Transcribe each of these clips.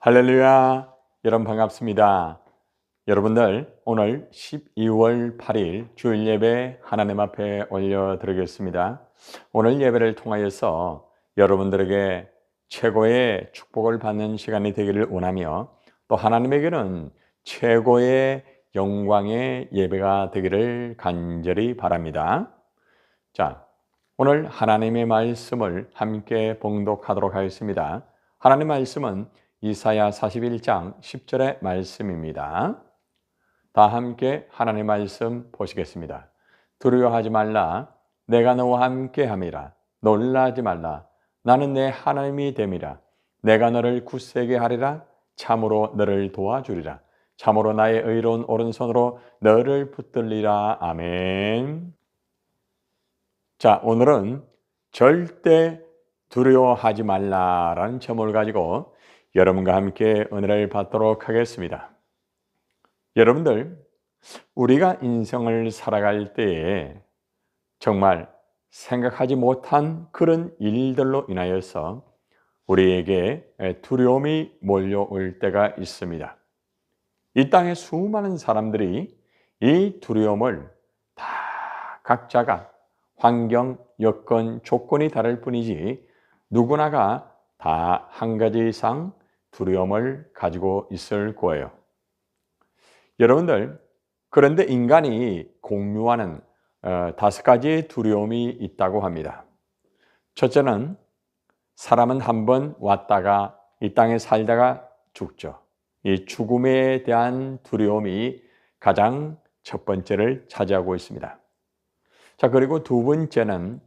할렐루야! 여러분 반갑습니다. 여러분들 오늘 12월 8일 주일 예배 하나님 앞에 올려드리겠습니다. 오늘 예배를 통하여서 여러분들에게 최고의 축복을 받는 시간이 되기를 원하며 또 하나님에게는 최고의 영광의 예배가 되기를 간절히 바랍니다. 자, 오늘 하나님의 말씀을 함께 봉독하도록 하겠습니다. 하나님 말씀은 이사야 41장 10절의 말씀입니다. 다 함께 하나님 말씀 보시겠습니다. 두려워하지 말라. 내가 너와 함께 함이라. 놀라지 말라. 나는 내 하나님이 됨이라. 내가 너를 굳세게 하리라. 참으로 너를 도와주리라. 참으로 나의 의로운 오른손으로 너를 붙들리라. 아멘. 자, 오늘은 절대 두려워하지 말라라는 제목을 가지고 여러분과 함께 은혜를 받도록 하겠습니다. 여러분들, 우리가 인생을 살아갈 때에 정말 생각하지 못한 그런 일들로 인하여서 우리에게 두려움이 몰려올 때가 있습니다. 이 땅의 수많은 사람들이 이 두려움을 다 각자가 환경, 여건, 조건이 다를 뿐이지 누구나가 다 한 가지 이상 두려움을 가지고 있을 거예요. 여러분들, 그런데 인간이 공유하는 5가지의 두려움이 있다고 합니다. 첫째는 사람은 한번 왔다가 이 땅에 살다가 죽죠. 이 죽음에 대한 두려움이 가장 첫 번째를 차지하고 있습니다. 자, 그리고 두 번째는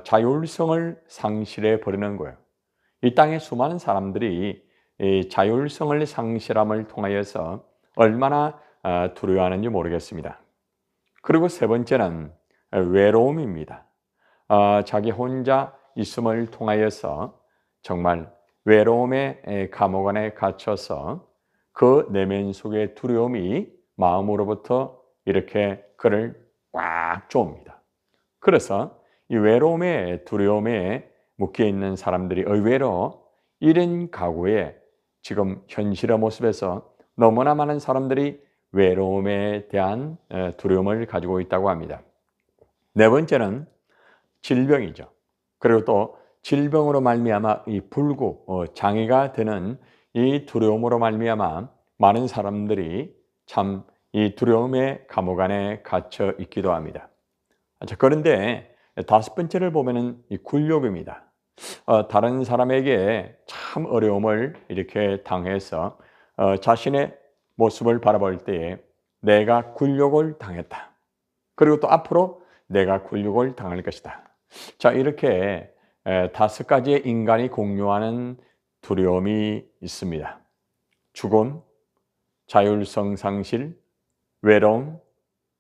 자율성을 상실해 버리는 거예요. 이 땅의 수많은 사람들이 이 자율성을 상실함을 통하여서 얼마나 두려워하는지 모르겠습니다. 그리고 세 번째는 외로움입니다. 자기 혼자 있음을 통하여서 정말 외로움의 감옥 안에 갇혀서 그 내면 속의 두려움이 마음으로부터 이렇게 그를 꽉 조읍니다. 그래서 이 외로움의 두려움에 묶여 있는 사람들이 의외로 이런 가구에 지금 현실의 모습에서 너무나 많은 사람들이 외로움에 대한 두려움을 가지고 있다고 합니다. 네 번째는 질병이죠. 그리고 또 질병으로 말미암아 이 불구 장애가 되는 이 두려움으로 말미암아 많은 사람들이 참 이 두려움의 감옥 안에 갇혀 있기도 합니다. 자, 그런데 다섯 번째를 보면은 이 굴욕입니다. 다른 사람에게 참 어려움을 이렇게 당해서 자신의 모습을 바라볼 때에 내가 굴욕을 당했다. 그리고 또 앞으로 내가 굴욕을 당할 것이다. 자, 이렇게 5가지의 인간이 공유하는 두려움이 있습니다. 죽음, 자율성 상실, 외로움,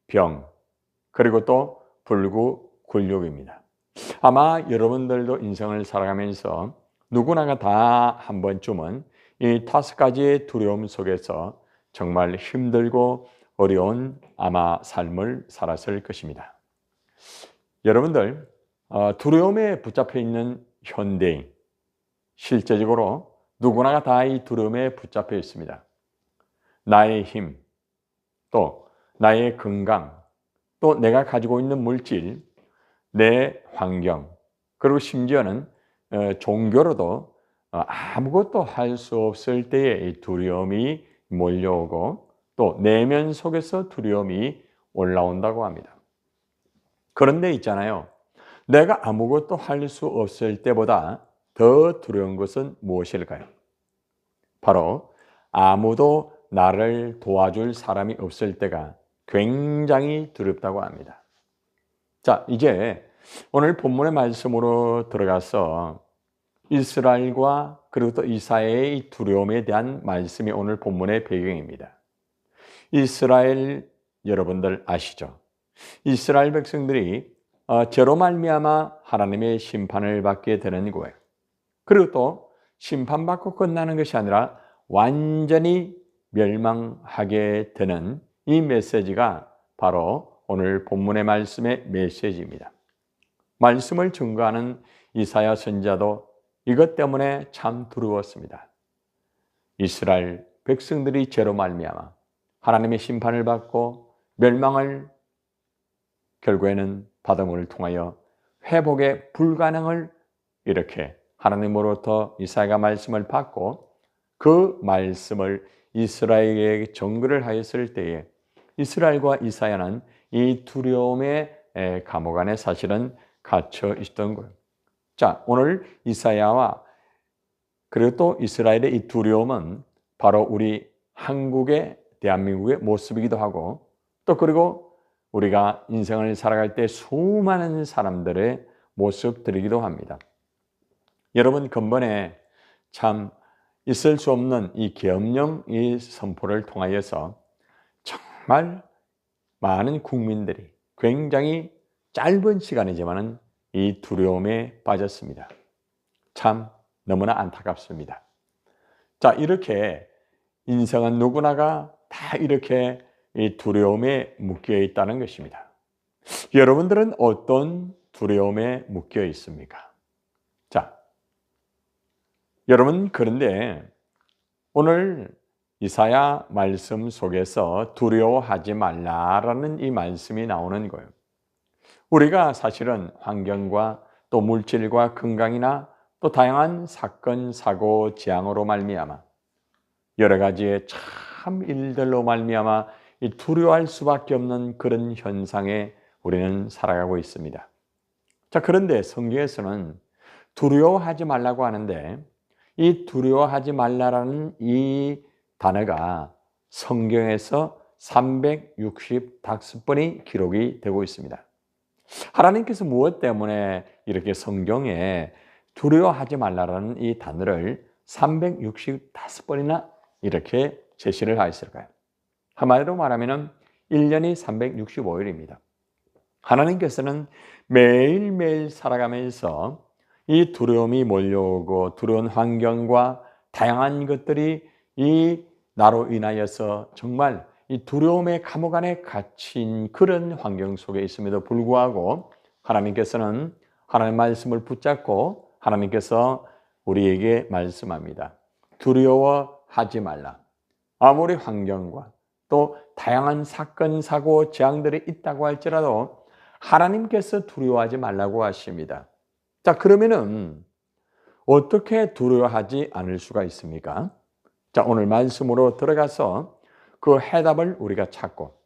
병, 그리고 또 불구, 굴욕입니다. 아마 여러분들도 인생을 살아가면서 누구나가 다 한 번쯤은 이 5가지의 두려움 속에서 정말 힘들고 어려운 아마 삶을 살았을 것입니다. 여러분들, 두려움에 붙잡혀 있는 현대인, 실제적으로 누구나가 다 이 두려움에 붙잡혀 있습니다. 나의 힘, 또 나의 건강, 또 내가 가지고 있는 물질, 내 환경, 그리고 심지어는 종교로도 아무것도 할 수 없을 때에 이 두려움이 몰려오고 또 내면 속에서 두려움이 올라온다고 합니다. 그런데 있잖아요. 내가 아무것도 할 수 없을 때보다 더 두려운 것은 무엇일까요? 바로 아무도 나를 도와줄 사람이 없을 때가 굉장히 두렵다고 합니다. 자, 이제 오늘 본문의 말씀으로 들어가서 이스라엘과 그리고 또 이사야의 두려움에 대한 말씀이 오늘 본문의 배경입니다. 이스라엘 여러분들 아시죠? 이스라엘 백성들이 죄로 말미암아 하나님의 심판을 받게 되는 거예요. 그리고 또 심판받고 끝나는 것이 아니라 완전히 멸망하게 되는 이 메시지가 바로 오늘 본문의 말씀의 메시지입니다. 말씀을 증거하는 이사야 선지자도 이것 때문에 참 두려웠습니다. 이스라엘 백성들이 죄로 말미암아 하나님의 심판을 받고 멸망을 결국에는 받음을 통하여 회복의 불가능을 이렇게 하나님으로부터 이사야가 말씀을 받고 그 말씀을 이스라엘에게 전거를 하였을 때에 이스라엘과 이사야는 이 두려움의 감옥 안에 사실은 갇혀 있었던 거예요. 자, 오늘 이사야와 그리고 또 이스라엘의 이 두려움은 바로 우리 한국의 대한민국의 모습이기도 하고 또 그리고 우리가 인생을 살아갈 때 수많은 사람들의 모습들이기도 합니다. 여러분 근본에 참 있을 수 없는 이 계엄령 이 선포를 통하여서 정말 많은 국민들이 굉장히 짧은 시간이지만은 이 두려움에 빠졌습니다. 참 너무나 안타깝습니다. 자, 이렇게 인생은 누구나가 다 이렇게 이 두려움에 묶여 있다는 것입니다. 여러분들은 어떤 두려움에 묶여 있습니까? 자, 여러분 그런데 오늘 이사야 말씀 속에서 두려워하지 말라라는 이 말씀이 나오는 거예요. 우리가 사실은 환경과 또 물질과 건강이나 또 다양한 사건, 사고, 재앙으로 말미암아 여러 가지의 참 일들로 말미암아 이 두려워할 수밖에 없는 그런 현상에 우리는 살아가고 있습니다. 자, 그런데 성경에서는 두려워하지 말라고 하는데 이 두려워하지 말라라는 이 단어가 성경에서 365번이 기록이 되고 있습니다. 하나님께서 무엇 때문에 이렇게 성경에 두려워하지 말라라는 이 단어를 365번이나 이렇게 제시를 하였을까요? 한마디로 말하면 1년이 365일입니다. 하나님께서는 매일매일 살아가면서 이 두려움이 몰려오고 두려운 환경과 다양한 것들이 이 나로 인하여서 정말 이 두려움의 감옥 안에 갇힌 그런 환경 속에 있음에도 불구하고 하나님께서는 하나님의 말씀을 붙잡고 하나님께서 우리에게 말씀합니다. 두려워하지 말라. 아무리 환경과 또 다양한 사건, 사고, 재앙들이 있다고 할지라도 하나님께서 두려워하지 말라고 하십니다. 자, 그러면은 어떻게 두려워하지 않을 수가 있습니까? 자, 오늘 말씀으로 들어가서 그 해답을 우리가 찾고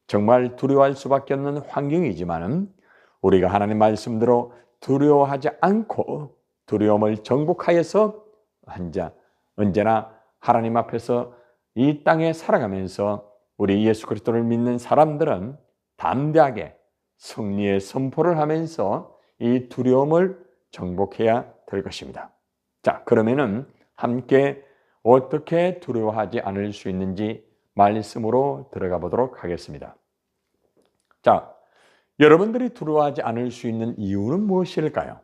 정말 두려워할 수밖에 없는 환경이지만은 우리가 하나님 말씀대로 두려워하지 않고 두려움을 정복하여서 언제나 하나님 앞에서 이 땅에 살아가면서 우리 예수 그리스도를 믿는 사람들은 담대하게 승리의 선포를 하면서 이 두려움을 정복해야 될 것입니다. 자, 그러면은 함께 어떻게 두려워하지 않을 수 있는지 말씀으로 들어가 보도록 하겠습니다. 자, 여러분들이 두려워하지 않을 수 있는 이유는 무엇일까요?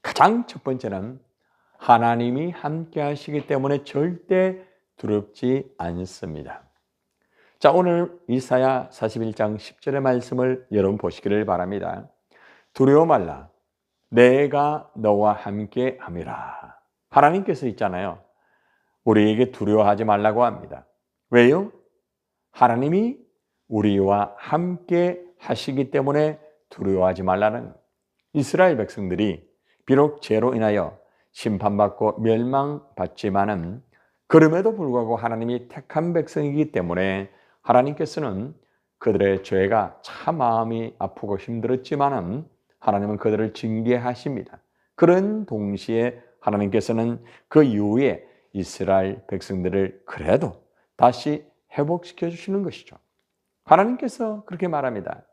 가장 첫 번째는 하나님이 함께 하시기 때문에 절대 두렵지 않습니다. 자, 오늘 이사야 41장 10절의 말씀을 여러분 보시기를 바랍니다. 두려워 말라. 내가 너와 함께 함이라. 하나님께서 있잖아요. 우리에게 두려워하지 말라고 합니다. 왜요? 하나님이 우리와 함께 하시기 때문에 두려워하지 말라는 이스라엘 백성들이 비록 죄로 인하여 심판받고 멸망받지만은 그럼에도 불구하고 하나님이 택한 백성이기 때문에 하나님께서는 그들의 죄가 참 마음이 아프고 힘들었지만은 하나님은 그들을 징계하십니다. 그런 동시에 하나님께서는 그 이후에 이스라엘 백성들을 그래도 다시 회복시켜 주시는 것이죠. 하나님께서 그렇게 말합니다.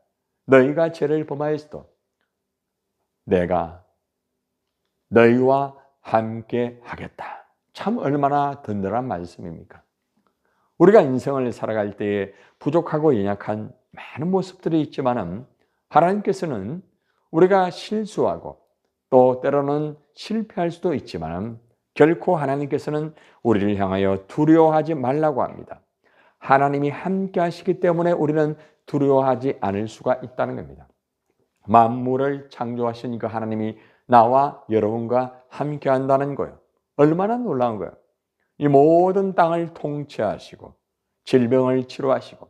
너희가 죄를 범하였어도 내가 너희와 함께 하겠다. 참 얼마나 든든한 말씀입니까? 우리가 인생을 살아갈 때에 부족하고 연약한 많은 모습들이 있지만은 하나님께서는 우리가 실수하고 또 때로는 실패할 수도 있지만은 결코 하나님께서는 우리를 향하여 두려워하지 말라고 합니다. 하나님이 함께 하시기 때문에 우리는 두려워하지 않을 수가 있다는 겁니다. 만물을 창조하신 그 하나님이 나와 여러분과 함께 한다는 거예요. 얼마나 놀라운 거예요. 이 모든 땅을 통치하시고 질병을 치료하시고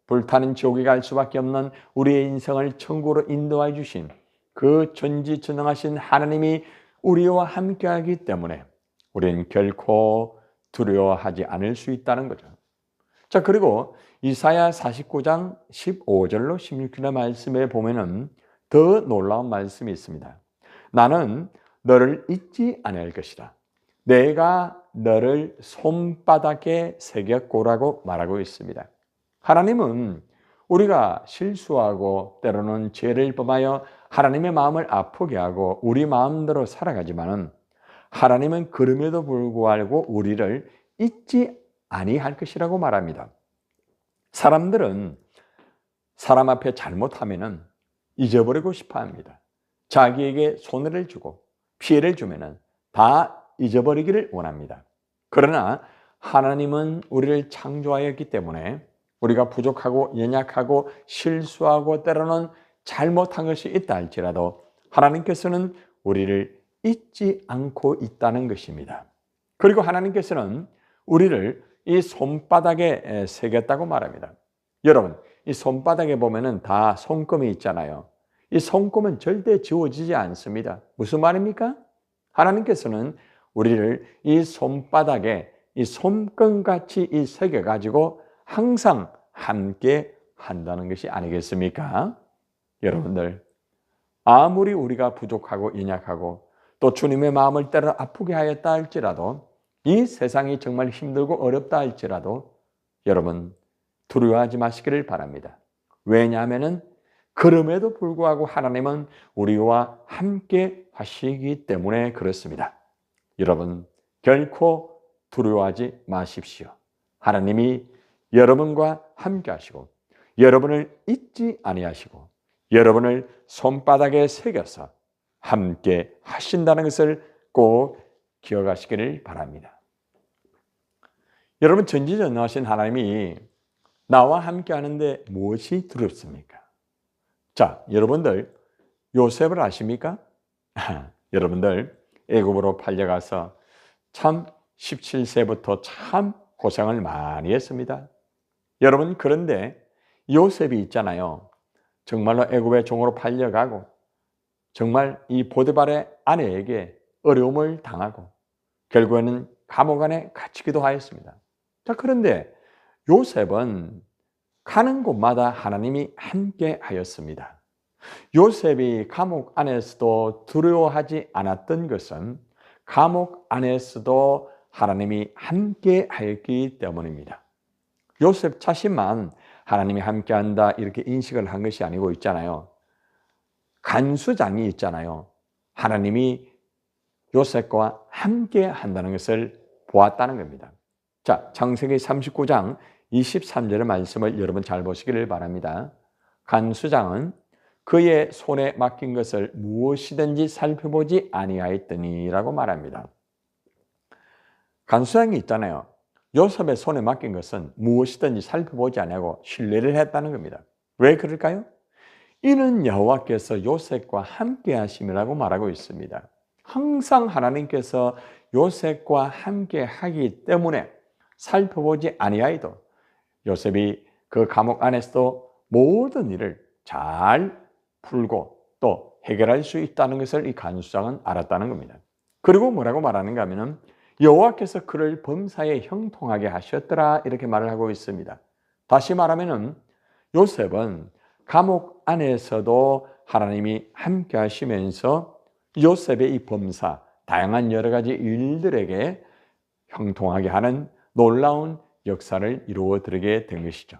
불타는 지옥에 갈 수밖에 없는 우리의 인생을 천국으로 인도해 주신 그 전지전능하신 하나님이 우리와 함께하기 때문에 우리는 결코 두려워하지 않을 수 있다는 거죠. 자, 그리고 이사야 49장 15절로 16절의 말씀에 보면은 더 놀라운 말씀이 있습니다. 나는 너를 잊지 않을 것이다. 내가 너를 손바닥에 새겼고라고 말하고 있습니다. 하나님은 우리가 실수하고 때로는 죄를 범하여 하나님의 마음을 아프게 하고 우리 마음대로 살아가지만은 하나님은 그럼에도 불구하고 우리를 잊지 아니할 것이라고 말합니다. 사람들은 사람 앞에 잘못하면은 잊어버리고 싶어 합니다. 자기에게 손해를 주고 피해를 주면은 다 잊어버리기를 원합니다. 그러나 하나님은 우리를 창조하였기 때문에 우리가 부족하고 연약하고 실수하고 때로는 잘못한 것이 있다 할지라도 하나님께서는 우리를 잊지 않고 있다는 것입니다. 그리고 하나님께서는 우리를 이 손바닥에 새겼다고 말합니다. 여러분, 이 손바닥에 보면은 다 손금이 있잖아요. 이 손금은 절대 지워지지 않습니다. 무슨 말입니까? 하나님께서는 우리를 이 손바닥에 이 손금같이 이 새겨가지고 항상 함께 한다는 것이 아니겠습니까? 여러분들, 아무리 우리가 부족하고 연약하고 또 주님의 마음을 때로 아프게 하였다 할지라도 이 세상이 정말 힘들고 어렵다 할지라도 여러분 두려워하지 마시기를 바랍니다. 왜냐하면 그럼에도 불구하고 하나님은 우리와 함께 하시기 때문에 그렇습니다. 여러분 결코 두려워하지 마십시오. 하나님이 여러분과 함께 하시고 여러분을 잊지 아니하시고 여러분을 손바닥에 새겨서 함께 하신다는 것을 꼭 기억하시기를 바랍니다. 여러분 전지전능하신 하나님이 나와 함께 하는데 무엇이 두렵습니까? 자, 여러분들 요셉을 아십니까? 여러분들 애굽으로 팔려가서 참 17세부터 참 고생을 많이 했습니다. 여러분 그런데 요셉이 있잖아요. 정말로 애굽의 종으로 팔려가고 정말 이 보디발의 아내에게 어려움을 당하고 결국에는 감옥 안에 갇히기도 하였습니다. 자, 그런데 요셉은 가는 곳마다 하나님이 함께 하였습니다. 요셉이 감옥 안에서도 두려워하지 않았던 것은 감옥 안에서도 하나님이 함께 하였기 때문입니다. 요셉 자신만 하나님이 함께한다 이렇게 인식을 한 것이 아니고 있잖아요. 간수장이 있잖아요. 하나님이 요셉과 함께 한다는 것을 보았다는 겁니다. 자, 창세기 39장 23절의 말씀을 여러분 잘 보시기를 바랍니다. 간수장은 그의 손에 맡긴 것을 무엇이든지 살펴보지 아니하였더니라고 말합니다. 간수장이 있잖아요. 요셉의 손에 맡긴 것은 무엇이든지 살펴보지 아니하고 신뢰를 했다는 겁니다. 왜 그럴까요? 이는 여호와께서 요셉과 함께 하심이라고 말하고 있습니다. 항상 하나님께서 요셉과 함께 하기 때문에 살펴보지 아니하여도 요셉이 그 감옥 안에서도 모든 일을 잘 풀고 또 해결할 수 있다는 것을 이 간수장은 알았다는 겁니다. 그리고 뭐라고 말하는가 하면은 여호와께서 그를 범사에 형통하게 하셨더라 이렇게 말을 하고 있습니다. 다시 말하면은 요셉은 감옥 안에서도 하나님이 함께 하시면서 요셉의 이 범사, 다양한 여러 가지 일들에게 형통하게 하는 놀라운 역사를 이루어 드리게 된 것이죠.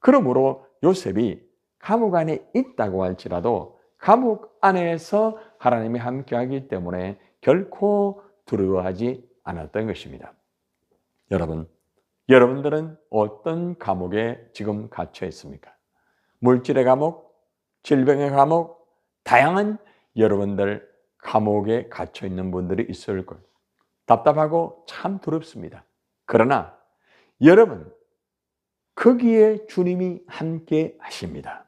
그러므로 요셉이 감옥 안에 있다고 할지라도 감옥 안에서 하나님이 함께하기 때문에 결코 두려워하지 않았던 것입니다. 여러분, 여러분들은 어떤 감옥에 지금 갇혀 있습니까? 물질의 감옥, 질병의 감옥, 다양한 여러분들 감옥에 갇혀 있는 분들이 있을 거예요. 답답하고 참 두렵습니다. 그러나 여러분, 거기에 주님이 함께 하십니다.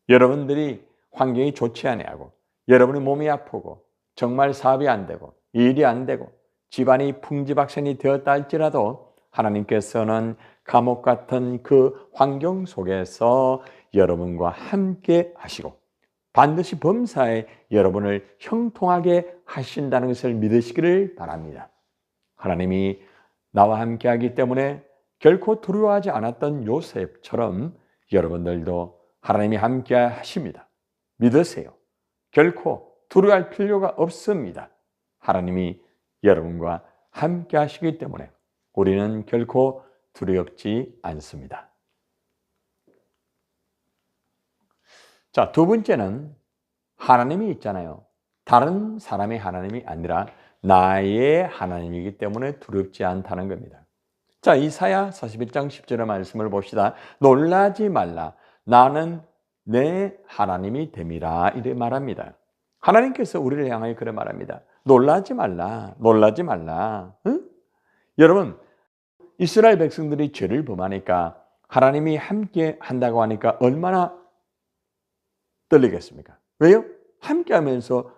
여러분들이 환경이 좋지 아니하고 여러분의 몸이 아프고 정말 사업이 안 되고 일이 안 되고 집안이 풍지박산이 되었다 할지라도 하나님께서는 감옥 같은 그 환경 속에서 여러분과 함께 하시고 반드시 범사에 여러분을 형통하게 하신다는 것을 믿으시기를 바랍니다. 하나님이 나와 함께 하기 때문에 결코 두려워하지 않았던 요셉처럼 여러분들도 하나님이 함께 하십니다. 믿으세요. 결코 두려워할 필요가 없습니다. 하나님이 여러분과 함께 하시기 때문에 우리는 결코 두렵지 않습니다. 자, 두 번째는 하나님이 있잖아요. 다른 사람의 하나님이 아니라 나의 하나님이기 때문에 두렵지 않다는 겁니다. 자, 이사야 41장 10절의 말씀을 봅시다. 놀라지 말라. 나는 내 하나님이 됨이라. 이래 말합니다. 하나님께서 우리를 향하여 그래 말합니다. 놀라지 말라. 놀라지 말라. 응? 여러분, 이스라엘 백성들이 죄를 범하니까 하나님이 함께 한다고 하니까 얼마나 떨리겠습니까? 왜요? 함께 하면서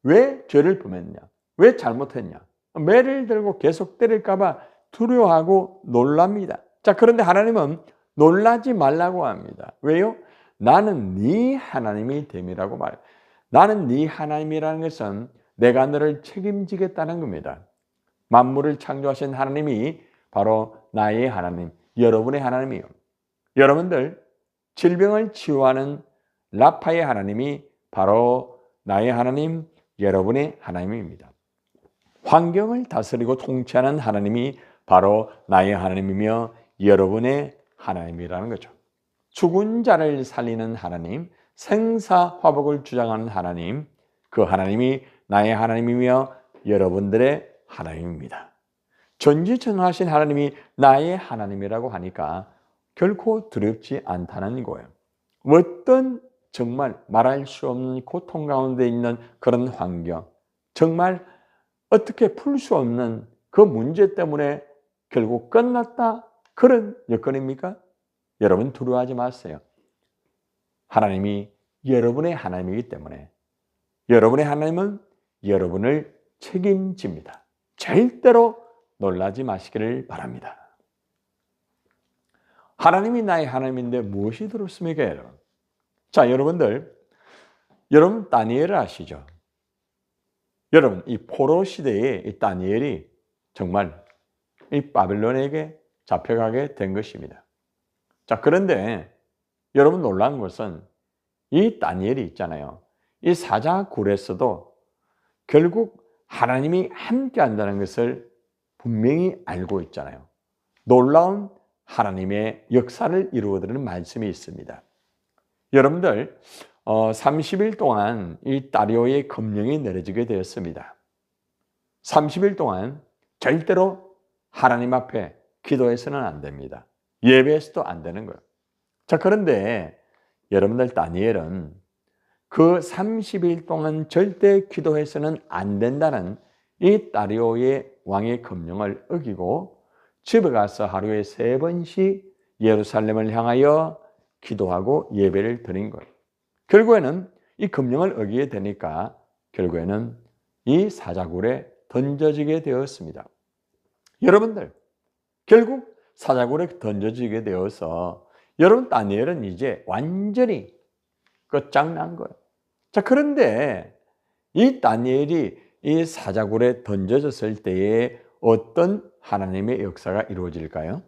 왜 죄를 범했냐? 왜 잘못했냐? 매를 들고 계속 때릴까 봐 두려워하고 놀랍니다. 자, 그런데 하나님은 놀라지 말라고 합니다. 왜요? 나는 네 하나님이 됨이라고 말해요. 나는 네 하나님이라는 것은 내가 너를 책임지겠다는 겁니다. 만물을 창조하신 하나님이 바로 나의 하나님, 여러분의 하나님이요. 여러분들 질병을 치유하는 라파의 하나님이 바로 나의 하나님, 여러분의 하나님입니다. 환경을 다스리고 통치하는 하나님이 바로 나의 하나님이며 여러분의 하나님이라는 거죠. 죽은 자를 살리는 하나님, 생사화복을 주장하는 하나님, 그 하나님이 나의 하나님이며 여러분들의 하나님입니다. 전지전능하신 하나님이 나의 하나님이라고 하니까 결코 두렵지 않다는 거예요. 어떤 정말 말할 수 없는 고통 가운데 있는 그런 환경, 정말 어떻게 풀 수 없는 그 문제 때문에 결국 끝났다 그런 여건입니까? 여러분 두려워하지 마세요. 하나님이 여러분의 하나님이기 때문에 여러분의 하나님은 여러분을 책임집니다. 절대로 놀라지 마시기를 바랍니다. 하나님이 나의 하나님인데 무엇이 두렵습니까, 여러분? 자, 여러분 다니엘을 아시죠? 여러분, 이 포로 시대에 이 다니엘이 정말 이 바벨론에게 잡혀가게 된 것입니다. 자, 그런데 여러분 놀라운 것은 이 다니엘이 있잖아요. 이 사자굴에서도 결국 하나님이 함께 한다는 것을 분명히 알고 있잖아요. 놀라운 하나님의 역사를 이루어드리는 말씀이 있습니다. 여러분들 30일 동안 이 다리오의 검령이 내려지게 되었습니다. 30일 동안 절대로 하나님 앞에 기도해서는 안 됩니다. 예배해서도 안 되는 거예요. 자, 그런데 여러분들 다니엘은 그 30일 동안 절대 기도해서는 안 된다는 이 다리오의 왕의 검령을 어기고 집에 가서 하루에 3번씩 예루살렘을 향하여 기도하고 예배를 드린 거예요. 결국에는 이 검령을 어기게 되니까 결국에는 이 사자굴에 던져지게 되었습니다. 여러분들 결국 사자굴에 던져지게 되어서 여러분 다니엘은 이제 완전히 끝장난 거예요. 자, 그런데 이 다니엘이 이 사자굴에 던져졌을 때에 어떤 하나님의 역사가 이루어질까요?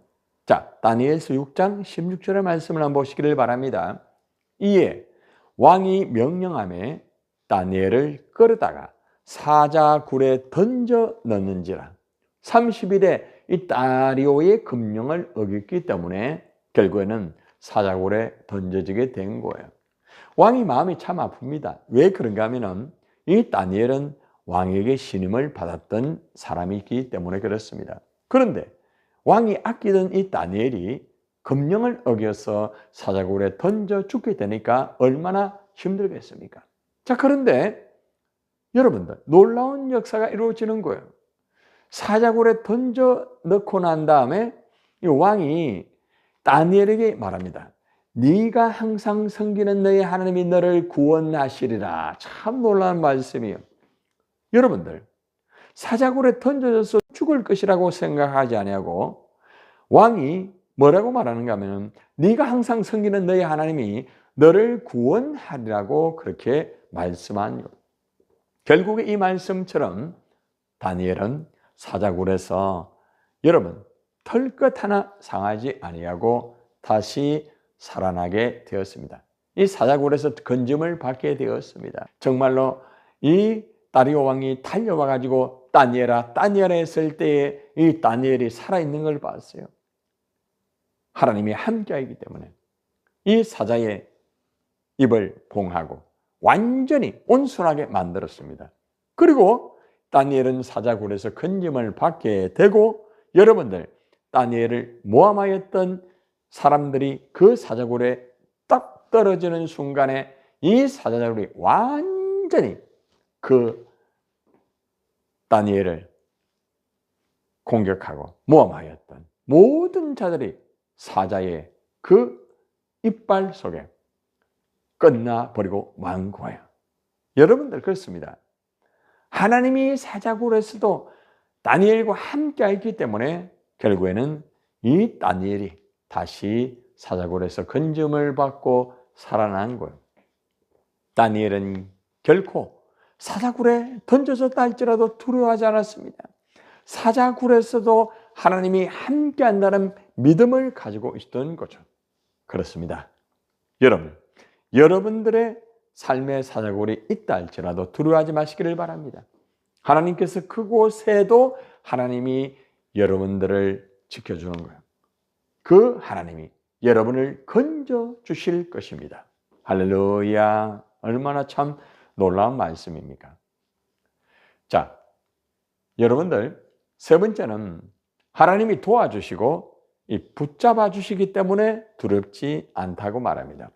자, 다니엘서 6장 16절의 말씀을 한번 보시기를 바랍니다. 이에 왕이 명령하며 다니엘을 끌어다가 사자굴에 던져 넣는지라. 30일에 이 다리오의 금령을 어겼기 때문에 결국에는 사자굴에 던져지게 된 거예요. 왕이 마음이 참 아픕니다. 왜 그런가 하면은 이 다니엘은 왕에게 신임을 받았던 사람이기 때문에 그렇습니다. 그런데 왕이 아끼던 이 다니엘이 금령을 어겨서 사자굴에 던져 죽게 되니까 얼마나 힘들겠습니까? 자, 그런데 여러분들 놀라운 역사가 이루어지는 거예요. 사자굴에 던져 넣고 난 다음에 이 왕이 다니엘에게 말합니다. 네가 항상 섬기는 너의 하나님이 너를 구원하시리라. 참 놀라운 말씀이에요. 여러분들 사자굴에 던져져서 죽을 것이라고 생각하지 아니하고 왕이 뭐라고 말하는가 하면 네가 항상 섬기는 너희 하나님이 너를 구원하리라고 그렇게 말씀한 것. 결국에 이 말씀처럼 다니엘은 사자굴에서 여러분 털끝 하나 상하지 아니하고 다시 살아나게 되었습니다. 이 사자굴에서 건짐을 받게 되었습니다. 정말로 이 다리오 왕이 달려와 가지고 다니엘아 했을 때에 이 다니엘이 살아있는 걸 봤어요. 하나님이 함께하기 때문에 이 사자의 입을 봉하고 완전히 온순하게 만들었습니다. 그리고 다니엘은 사자굴에서 건짐을 받게 되고 여러분들 다니엘을 모함하였던 사람들이 그 사자굴에 딱 떨어지는 순간에 이 사자굴이 완전히 그 다니엘을 공격하고 모함하였던 모든 자들이 사자의 그 이빨 속에 끝나버리고 만 거예요. 여러분들 그렇습니다. 하나님이 사자굴에서도 다니엘과 함께 했기 때문에 결국에는 이 다니엘이 다시 사자굴에서 건짐을 받고 살아난 거예요. 다니엘은 결코 사자굴에 던져졌다 할지라도 두려워하지 않았습니다. 사자굴에서도 하나님이 함께 한다는 믿음을 가지고 있던 거죠. 그렇습니다. 여러분들의 삶의 사자굴이 있다 할지라도 두려워하지 마시기를 바랍니다. 하나님께서 그곳에도 하나님이 여러분들을 지켜주는 거예요. 그 하나님이 여러분을 건져 주실 것입니다. 할렐루야. 얼마나 참 놀라운 말씀입니까? 자, 여러분들 세 번째는 하나님이 도와주시고 붙잡아 주시기 때문에 두렵지 않다고 말합니다.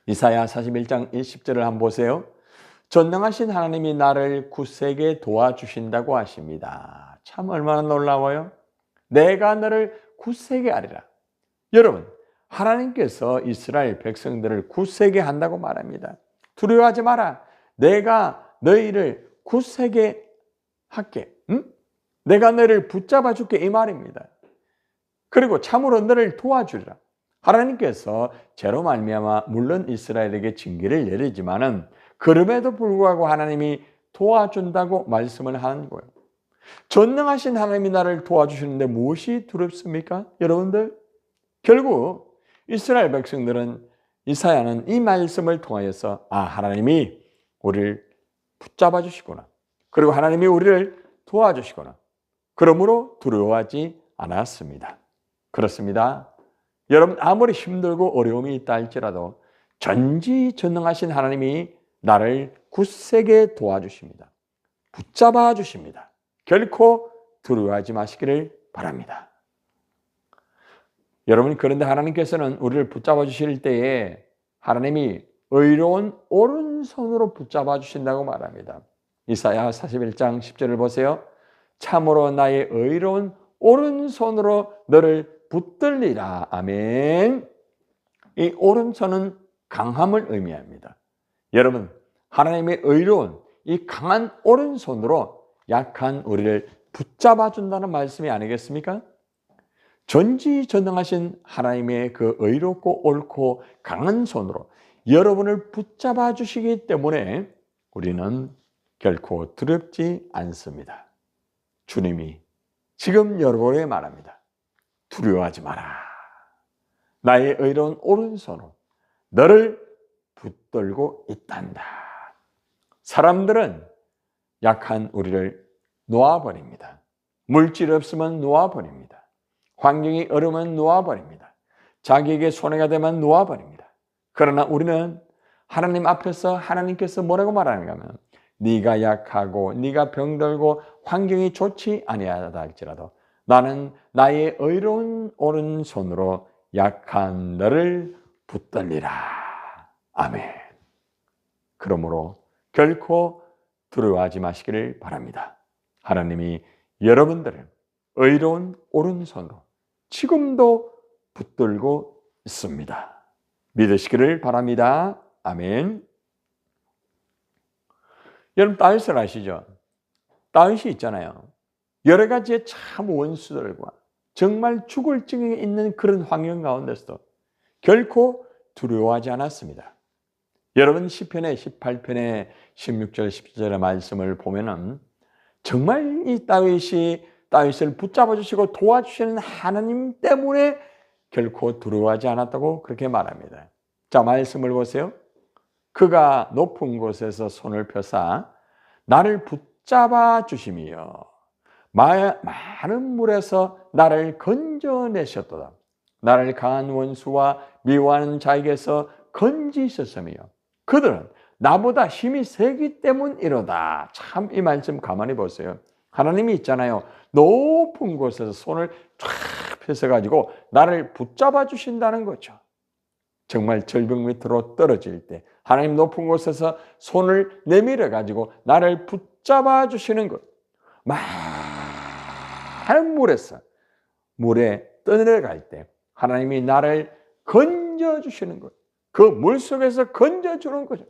이사야 41장 10절을 한번 보세요. 전능하신 하나님이 나를 굳세게 도와주신다고 하십니다. 참 얼마나 놀라워요. 내가 너를 굳세게 하리라. 여러분, 하나님께서 이스라엘 백성들을 굳세게 한다고 말합니다. 두려워하지 마라. 내가 너희를 굳세게 할게. 응? 내가 너를 붙잡아 줄게 이 말입니다. 그리고 참으로 너를 도와주리라. 하나님께서 죄로 말미암아 물론 이스라엘에게 징계를 내리지만은 그럼에도 불구하고 하나님이 도와준다고 말씀을 하는 거예요. 전능하신 하나님이 나를 도와주시는데 무엇이 두렵습니까? 여러분들 결국 이스라엘 백성들은 이사야는 이 말씀을 통하여서 하나님이 우리를 붙잡아 주시구나. 그리고 하나님이 우리를 도와주시구나. 그러므로 두려워하지 않았습니다. 그렇습니다. 여러분 아무리 힘들고 어려움이 있다 할지라도 전지전능하신 하나님이 나를 굳세게 도와주십니다. 붙잡아 주십니다. 결코 두려워하지 마시기를 바랍니다. 여러분 그런데 하나님께서는 우리를 붙잡아 주실 때에 하나님이 의로운 오른손으로 붙잡아 주신다고 말합니다. 이사야 41장 10절을 보세요. 참으로 나의 의로운 오른손으로 너를 붙들리라. 아멘. 이 오른손은 강함을 의미합니다. 여러분 하나님의 의로운 이 강한 오른손으로 약한 우리를 붙잡아 준다는 말씀이 아니겠습니까? 전지전능하신 하나님의 그 의롭고 옳고 강한 손으로 여러분을 붙잡아 주시기 때문에 우리는 결코 두렵지 않습니다. 주님이 지금 여러분에게 말합니다. 두려워하지 마라. 나의 의로운 오른손으로 너를 붙들고 있단다. 사람들은 약한 우리를 놓아버립니다. 물질 없으면 놓아버립니다. 환경이 어려우면 놓아버립니다. 자기에게 손해가 되면 놓아버립니다. 그러나 우리는 하나님 앞에서 하나님께서 뭐라고 말하는가 하면 네가 약하고 네가 병들고 환경이 좋지 아니하다 할지라도 나는 나의 의로운 오른손으로 약한 너를 붙들리라. 아멘. 그러므로 결코 두려워하지 마시기를 바랍니다. 하나님이 여러분들을 의로운 오른손으로 지금도 붙들고 있습니다. 믿으시기를 바랍니다. 아멘. 여러분 다윗을 아시죠? 다윗이 있잖아요. 여러 가지의 참 원수들과 정말 죽을 지경에 있는 그런 환경 가운데서도 결코 두려워하지 않았습니다. 여러분 시편의 18편의 16절 17절의 말씀을 보면은 정말 이 다윗을 붙잡아 주시고 도와주시는 하나님 때문에 결코 두려워하지 않았다고 그렇게 말합니다. 자, 말씀을 보세요. 그가 높은 곳에서 손을 펴사 나를 붙잡아 주심이여 많은 물에서 나를 건져내셨도다. 나를 강한 원수와 미워하는 자에게서 건지셨으며 그들은 나보다 힘이 세기 때문이로다. 참 이 말씀 가만히 보세요. 하나님이 있잖아요. 높은 곳에서 손을 쫙 펴서가지고 나를 붙잡아 주신다는 거죠. 정말 절벽 밑으로 떨어질 때 하나님 높은 곳에서 손을 내밀어 가지고 나를 붙잡아 주시는 것. 많은 물에 떠내려갈 때 하나님이 나를 건져주시는 것. 그 물속에서 건져주는 거죠.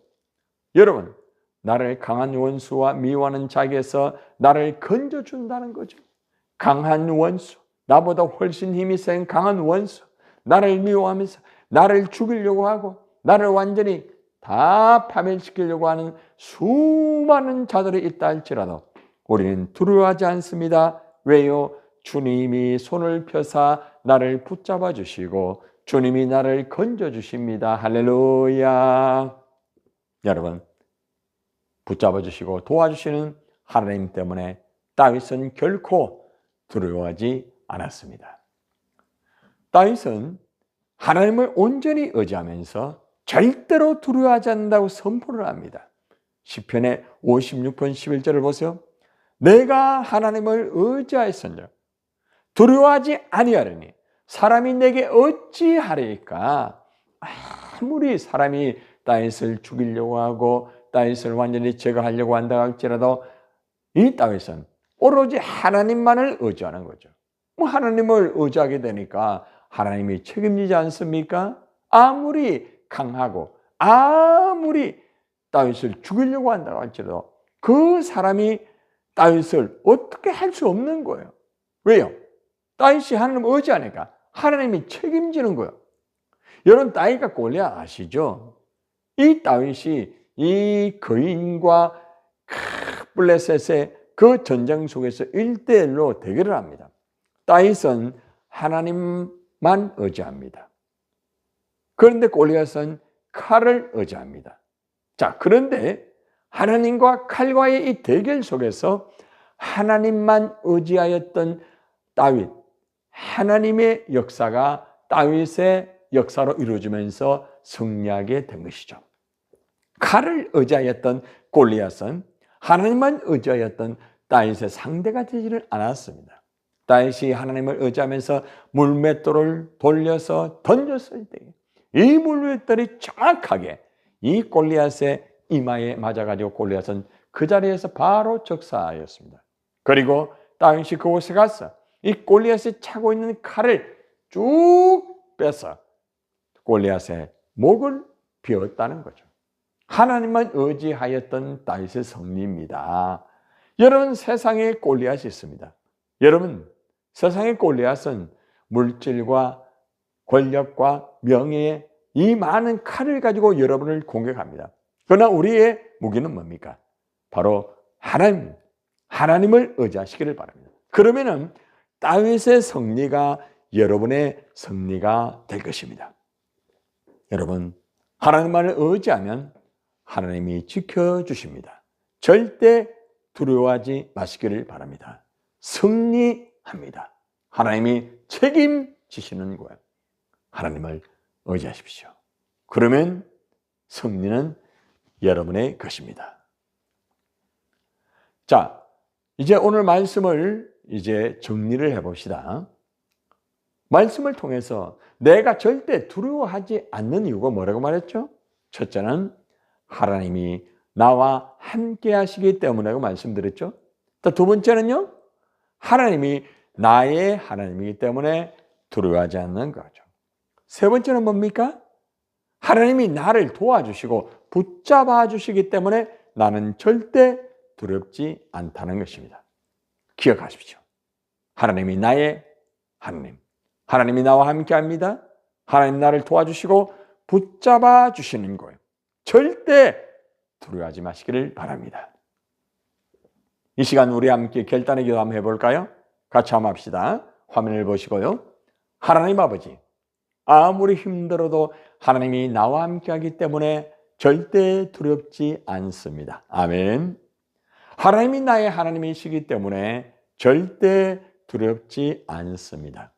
여러분, 나를 강한 원수와 미워하는 자에게서 나를 건져준다는 거죠. 강한 원수, 나보다 훨씬 힘이 센 강한 원수, 나를 미워하면서 나를 죽이려고 하고 나를 완전히 다 파멸시키려고 하는 수많은 자들이 있다 할지라도 우리는 두려워하지 않습니다. 왜요? 주님이 손을 펴사 나를 붙잡아 주시고 주님이 나를 건져 주십니다. 할렐루야. 여러분, 붙잡아 주시고 도와주시는 하나님 때문에 다윗은 결코 두려워하지 않았습니다. 다윗은 하나님을 온전히 의지하면서 절대로 두려워하지 않는다고 선포를 합니다. 시편의 56편 11절을 보세요. 내가 하나님을 의지하였으니 두려워하지 아니하리니 사람이 내게 어찌하리까. 아무리 사람이 다윗을 죽이려고 하고 다윗을 완전히 제거하려고 한다 할지라도 이 다윗은 오로지 하나님만을 의지하는 거죠. 하나님을 의지하게 되니까 하나님이 책임지지 않습니까? 아무리 강하고 아무리 다윗을 죽이려고 한다 할지라도 그 사람이 다윗을 어떻게 할 수 없는 거예요. 왜요? 다윗이 하나님을 의지하니까 하나님이 책임지는 거예요. 여러분, 다윗과 골리앗 아시죠? 이 다윗이 이 거인과 블레셋의 그 전쟁 속에서 1대1로 대결을 합니다. 다윗은 하나님만 의지합니다. 그런데 골리앗은 칼을 의지합니다. 자, 그런데 하나님과 칼과의 이 대결 속에서 하나님만 의지하였던 다윗, 하나님의 역사가 다윗의 역사로 이루어지면서 승리하게 된 것이죠. 칼을 의지하였던 골리앗은 하나님만 의지하였던 다윗의 상대가 되지를 않았습니다. 다윗이 하나님을 의지하면서 물맷돌을 돌려서 던졌을 때 이 물맷돌이 정확하게 이 골리앗의 이마에 맞아가지고 골리앗은 그 자리에서 바로 적사하였습니다. 그리고 다윗이 그곳에 가서 이 골리앗이 차고 있는 칼을 쭉 빼서 골리앗의 목을 베었다는 거죠. 하나님만 의지하였던 다윗의 승리입니다. 여러분, 세상에 골리앗이 있습니다. 여러분, 세상의 골리앗은 물질과 권력과 명예, 이 많은 칼을 가지고 여러분을 공격합니다. 그러나 우리의 무기는 뭡니까? 바로 하나님을 의지하시기를 바랍니다. 그러면은 다윗의 승리가 여러분의 승리가 될 것입니다. 여러분, 하나님만을 의지하면 하나님이 지켜주십니다. 절대 두려워하지 마시기를 바랍니다. 승리합니다. 하나님이 책임지시는 거예요. 하나님을 의지하십시오. 그러면 승리는 여러분의 것입니다. 자, 이제 오늘 말씀을 이제 정리를 해봅시다. 말씀을 통해서 내가 절대 두려워하지 않는 이유가 뭐라고 말했죠? 첫째는 하나님이 나와 함께 하시기 때문이라고 말씀드렸죠. 두 번째는요, 하나님이 나의 하나님이기 때문에 두려워하지 않는 거죠. 세 번째는 뭡니까? 하나님이 나를 도와주시고 붙잡아 주시기 때문에 나는 절대 두렵지 않다는 것입니다. 기억하십시오. 하나님이 나의 하나님, 하나님이 나와 함께합니다. 하나님 나를 도와주시고 붙잡아 주시는 거예요. 절대 두려워하지 마시기를 바랍니다. 이 시간 우리 함께 결단의 기도 한번 해볼까요? 같이 한번 합시다. 화면을 보시고요. 하나님 아버지, 아무리 힘들어도 하나님이 나와 함께하기 때문에 절대 두렵지 않습니다. 아멘. 하나님이 나의 하나님이시기 때문에 절대 두렵지 않습니다.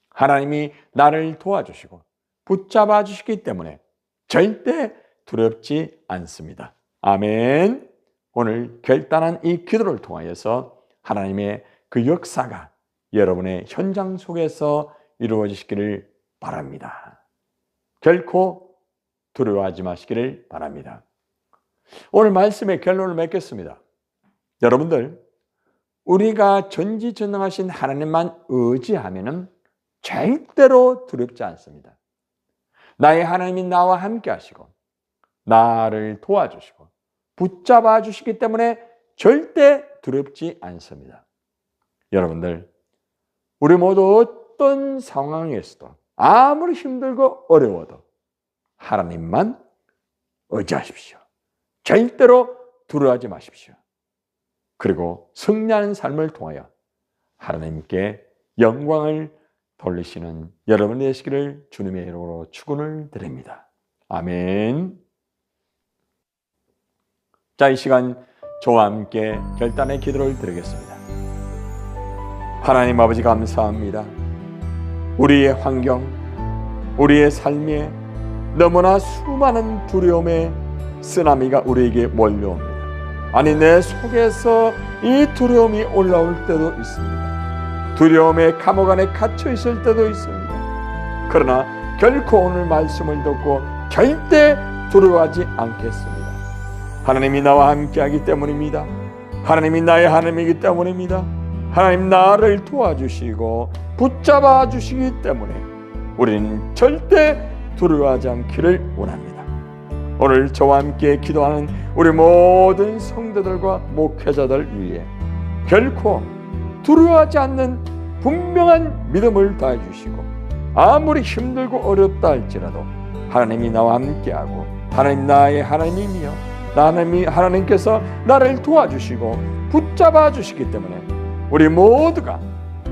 하나님이 나를 도와주시고 붙잡아 주시기 때문에 절대 두렵지 않습니다. 아멘. 오늘 결단한 이 기도를 통하여서 하나님의 그 역사가 여러분의 현장 속에서 이루어지시기를 바랍니다. 결코 두려워하지 마시기를 바랍니다. 오늘 말씀의 결론을 맺겠습니다. 여러분들, 우리가 전지전능하신 하나님만 의지하면은 절대로 두렵지 않습니다. 나의 하나님이 나와 함께 하시고 나를 도와주시고 붙잡아 주시기 때문에 절대 두렵지 않습니다. 여러분들, 우리 모두 어떤 상황에서도 아무리 힘들고 어려워도 하나님만 의지하십시오. 절대로 두려워하지 마십시오. 그리고 승리하는 삶을 통하여 하나님께 영광을 돌리시는 여러분 되시기를 주님의 이름으로 축원을 드립니다. 아멘. 자, 이 시간 저와 함께 결단의 기도를 드리겠습니다. 하나님 아버지 감사합니다. 우리의 환경, 우리의 삶에 너무나 수많은 두려움의 쓰나미가 우리에게 몰려옵니다. 아니, 내 속에서 이 두려움이 올라올 때도 있습니다. 두려움의 감옥 안에 갇혀 있을 때도 있습니다. 그러나 결코 오늘 말씀을 듣고 절대 두려워하지 않겠습니다. 하나님이 나와 함께하기 때문입니다. 하나님이 나의 하나님이기 때문입니다. 하나님 나를 도와주시고 붙잡아 주시기 때문에 우리는 절대 두려워하지 않기를 원합니다. 오늘 저와 함께 기도하는 우리 모든 성도들과 목회자들 위해 결코 두려워하지 않는 분명한 믿음을 다해 주시고 아무리 힘들고 어렵다 할지라도 하나님이 나와 함께하고 하나님 나의 하나님이며 하나님께서 나를 도와주시고 붙잡아 주시기 때문에 우리 모두가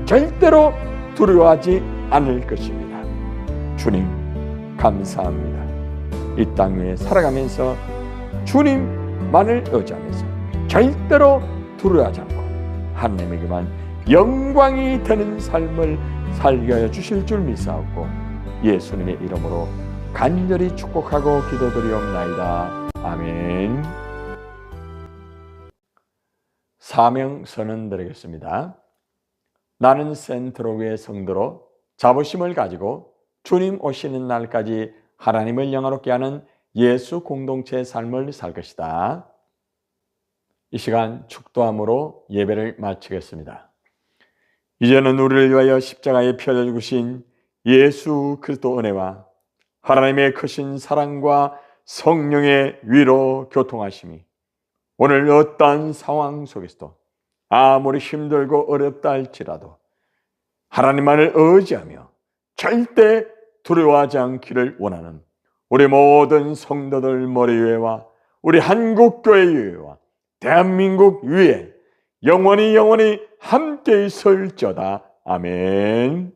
절대로 두려워하지 않을 것입니다. 주님 감사합니다. 이 땅 위에 살아가면서 주님만을 의지하면서 절대로 두려워하지 않고 하나님에게만 영광이 되는 삶을 살게 하여 주실 줄 믿사옵고 예수님의 이름으로 간절히 축복하고 기도드리옵나이다. 아멘. 사명 선언 드리겠습니다. 나는 센트로교의 성도로 자부심을 가지고 주님 오시는 날까지 하나님을 영화롭게 하는 예수 공동체의 삶을 살 것이다. 이 시간 축도함으로 예배를 마치겠습니다. 이제는 우리를 위하여 십자가에 펴져 죽으신 예수 그리스도 은혜와 하나님의 크신 사랑과 성령의 위로 교통하심이 오늘 어떠한 상황 속에서도 아무리 힘들고 어렵다 할지라도 하나님만을 의지하며 절대 두려워하지 않기를 원하는 우리 모든 성도들 머리 위에와 우리 한국교회 위에와 대한민국 위에 영원히 함께 있을지어다. 아멘.